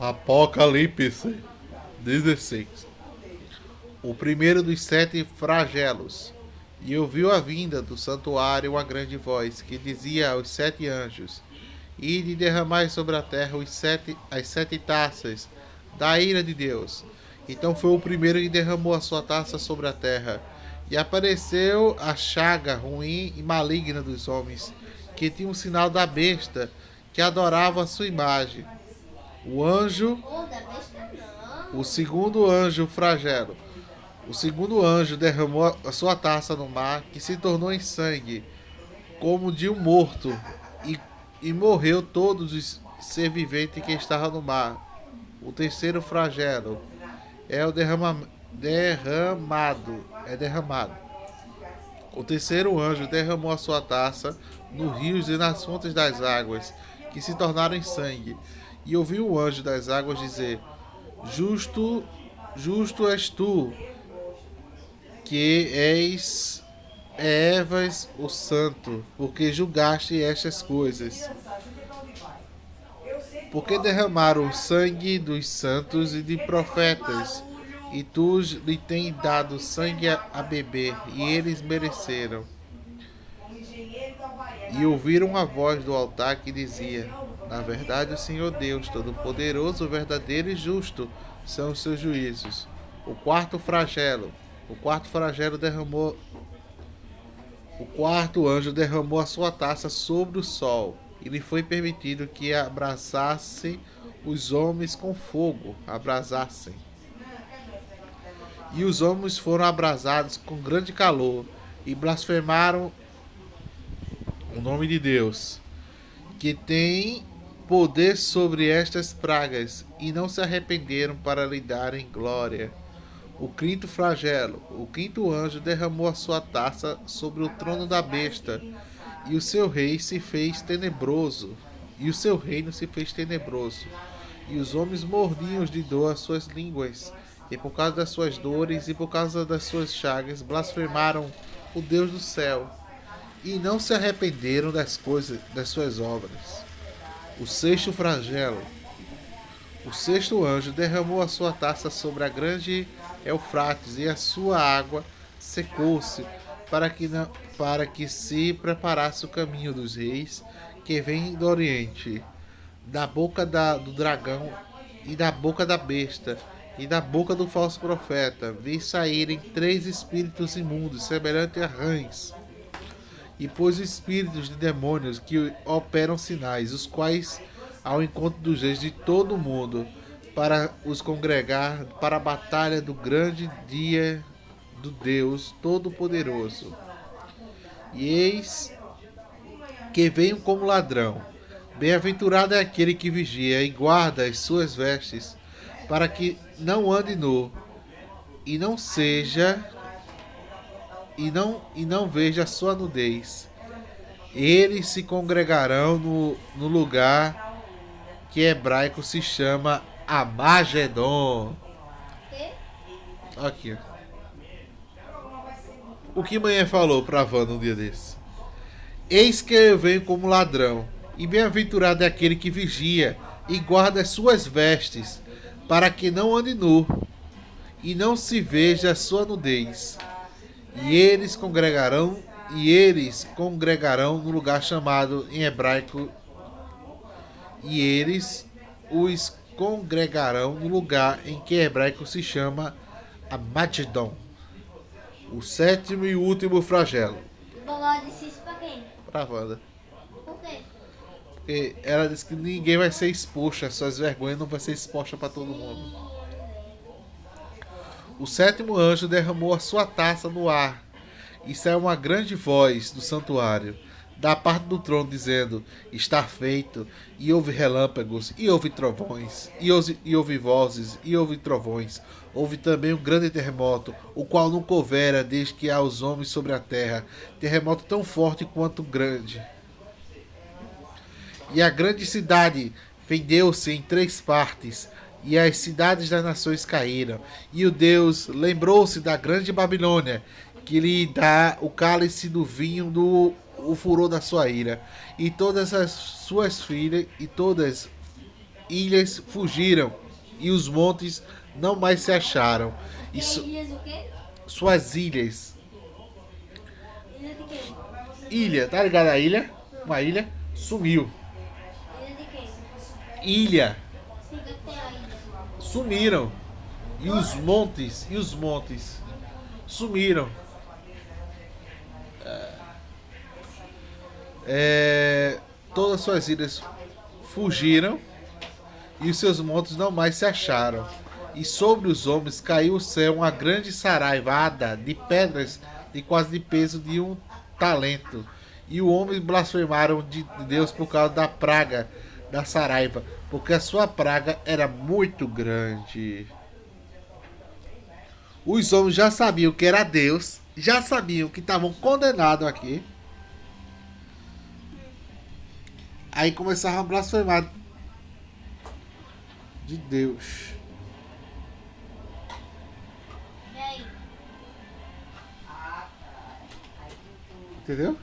Apocalipse 16. O primeiro dos 7 flagelos. E ouviu a vinda do santuário uma grande voz, que dizia aos 7 anjos: Ide derramai sobre a terra as 7 taças da ira de Deus. Então foi o primeiro que derramou a sua taça sobre a terra. E apareceu a chaga ruim e maligna dos homens, que tinha o sinal da besta, que adorava a sua imagem. O anjo, o segundo anjo flagelo. O segundo anjo derramou a sua taça no mar, que se tornou em sangue, como de um morto, e morreu todos os ser viventes que estavam no mar. O terceiro flagelo é o derramado. O terceiro anjo derramou a sua taça nos rios e nas fontes das águas, que se tornaram em sangue. E ouviu o anjo das águas dizer: Justo, justo és tu, que és o santo, porque julgaste estas coisas. Porque derramaram o sangue dos santos e de profetas, e tu lhe tens dado sangue a beber, e eles mereceram. E ouviram a voz do altar que dizia: Na verdade, o Senhor Deus Todo-Poderoso, verdadeiro e justo são os seus juízos. O quarto anjo derramou a sua taça sobre o sol, e lhe foi permitido que abraçasse os homens com fogo, E os homens foram abrasados com grande calor, e blasfemaram o nome de Deus, que tem poder sobre estas pragas, e não se arrependeram para lhe darem glória. O quinto flagelo. O quinto anjo derramou a sua taça sobre o trono da besta, e o seu reino se fez tenebroso. E os homens mordiam de dor as suas línguas, e por causa das suas dores e por causa das suas chagas, blasfemaram o Deus do céu, e não se arrependeram das suas obras. O sexto flagelo. O sexto anjo derramou a sua taça sobre a grande Eufrates, e a sua água secou-se, para que se preparasse o caminho dos reis que vêm do Oriente, da boca do dragão, e da boca da besta, e da boca do falso profeta. Vi saírem 3 espíritos imundos, semelhantes a rãs, e pôs espíritos de demônios que operam sinais, os quais ao encontro dos reis de todo o mundo, para os congregar para a batalha do grande dia do Deus Todo-Poderoso. E eis que venho como ladrão. Bem-aventurado é aquele que vigia e guarda as suas vestes, para que não ande nu, e não veja a sua nudez. Eles se congregarão no lugar que em hebraico se chama Amagedon. Aqui. O que manhã falou pra Wanda um dia desse? Eis que eu venho como ladrão, e bem-aventurado é aquele que vigia e guarda as suas vestes, para que não ande nu, e não se veja a sua nudez. E eles congregarão no lugar chamado em hebraico. E eles os congregarão no lugar em que em hebraico se chama Amagedon. O sétimo e último flagelo. Vovó disse isso pra quem? Pra Wanda. Por quê? Porque ela disse que ninguém vai ser exposto, as suas vergonhas não vai ser exposta para todo mundo. O sétimo anjo derramou a sua taça no ar, e saiu uma grande voz do santuário, da parte do trono, dizendo: Está feito. E houve relâmpagos, e houve trovões, e houve vozes, e houve trovões. Houve também um grande terremoto, o qual nunca houvera desde que há os homens sobre a terra, terremoto tão forte quanto grande. E a grande cidade vendeu-se em 3 partes, e as cidades das nações caíram. E o Deus lembrou-se da grande Babilônia, que lhe dá o cálice do vinho do o furor da sua ira, e todas as suas filhas, ilhas fugiram, e os montes não mais se acharam. E Ilhas o quê? suas ilhas. Ilha de quem? Ilha, tá ligado a ilha? Uma ilha sumiu. Ilha de quem? Ilha, Fica que tem a ilha. sumiram. E os montes sumiram. Todas suas ilhas fugiram e os seus montes não mais se acharam. E sobre os homens caiu o céu uma grande saraivada de pedras de quase de peso de um talento. E os homens blasfemaram de Deus por causa da praga da saraiva, porque a sua praga era muito grande. Os homens já sabiam que era Deus, já sabiam que estavam condenados aqui. Aí começaram a blasfemar de Deus. E aí? Entendeu?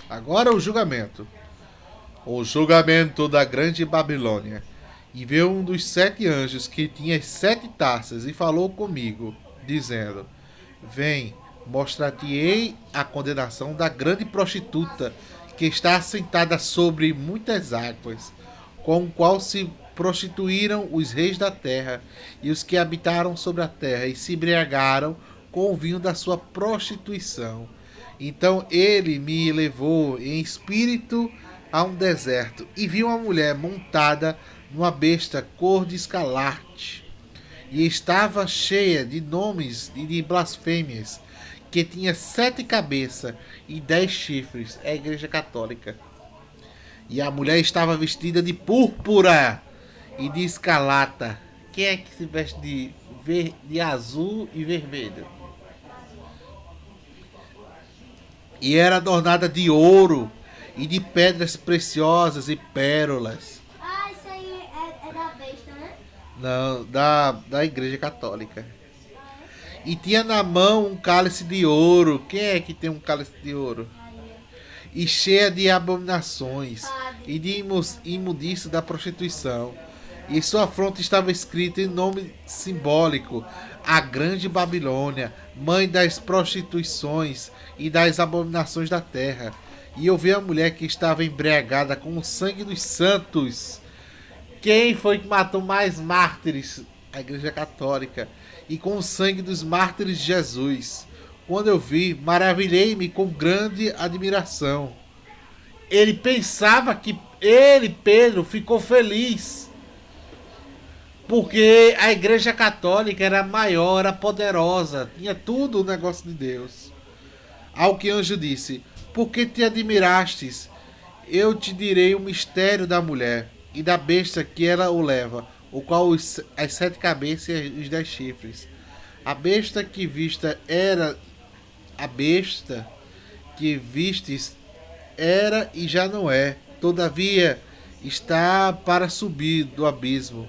Agora o julgamento. O julgamento da grande Babilônia. E veio um dos 7 anjos que tinha as 7 taças e falou comigo, dizendo: Vem, mostrar-te-ei a condenação da grande prostituta que está assentada sobre muitas águas, com o qual se prostituíram os reis da terra e os que habitaram sobre a terra e se embriagaram com o vinho da sua prostituição. Então ele me levou em espírito a um deserto e vi uma mulher montada numa besta cor de escarlate e estava cheia de nomes e de blasfêmias, que tinha 7 cabeças e 10 chifres. É a igreja católica. E a mulher estava vestida de púrpura e de escarlata. Quem é que se veste de azul e vermelho? E era adornada de ouro e de pedras preciosas e pérolas. Ah, isso aí é da besta, né? Não, da igreja católica. E tinha na mão um cálice de ouro. Quem é que tem um cálice de ouro? E cheia de abominações e de imundícia da prostituição. E em sua fronte estava escrito em nome simbólico: a grande Babilônia, mãe das prostituições e das abominações da terra. E eu vi a mulher que estava embriagada com o sangue dos santos. Quem foi que matou mais mártires? A igreja católica. E com o sangue dos mártires de Jesus. Quando eu vi, maravilhei-me com grande admiração. Ele pensava que Pedro, ficou feliz. Porque a igreja católica era maior, era poderosa. Tinha tudo o negócio de Deus. Ao que o anjo disse: Por que te admirastes? Eu te direi o mistério da mulher e da besta que ela o leva, o qual as 7 cabeças e os 10 chifres. A besta que vistes era e já não é, todavia está para subir do abismo,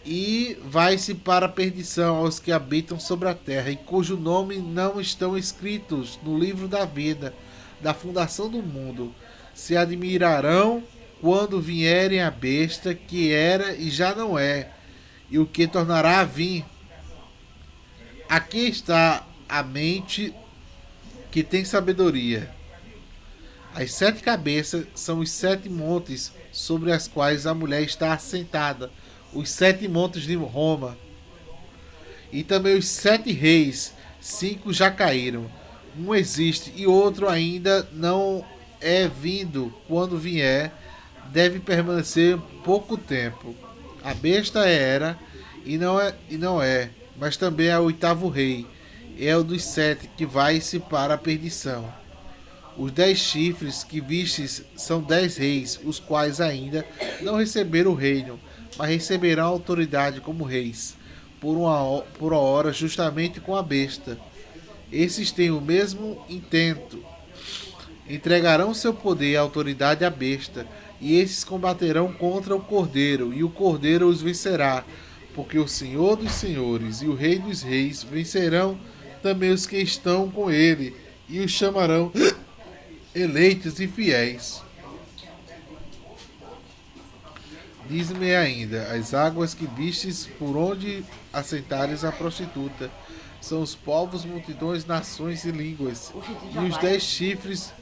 e vai-se para a perdição aos que habitam sobre a terra, e cujo nome não estão escritos no livro da vida, da fundação do mundo. Se admirarão quando vierem a besta que era e já não é, e o que tornará a vir. Aqui está a mente que tem sabedoria. As 7 cabeças são os 7 montes sobre as quais a mulher está assentada, os 7 montes de Roma. E também os 7 reis, 5 já caíram, um existe e outro ainda não é vindo. Quando vier, deve permanecer pouco tempo. A besta era e não é, mas também é o 8º rei, é o dos 7 que vai-se para a perdição. Os 10 chifres que vistes são 10 reis, os quais ainda não receberam o reino, mas receberão autoridade como reis, por uma hora, justamente com a besta. Esses têm o mesmo intento. Entregarão seu poder e autoridade à besta, e esses combaterão contra o Cordeiro, e o Cordeiro os vencerá, porque o Senhor dos senhores e o Rei dos reis vencerão também os que estão com ele, e os chamarão eleitos e fiéis. Diz-me ainda, as águas que vistes por onde assentares a prostituta são os povos, multidões, nações e línguas. O gente E já os vai. 10 chifres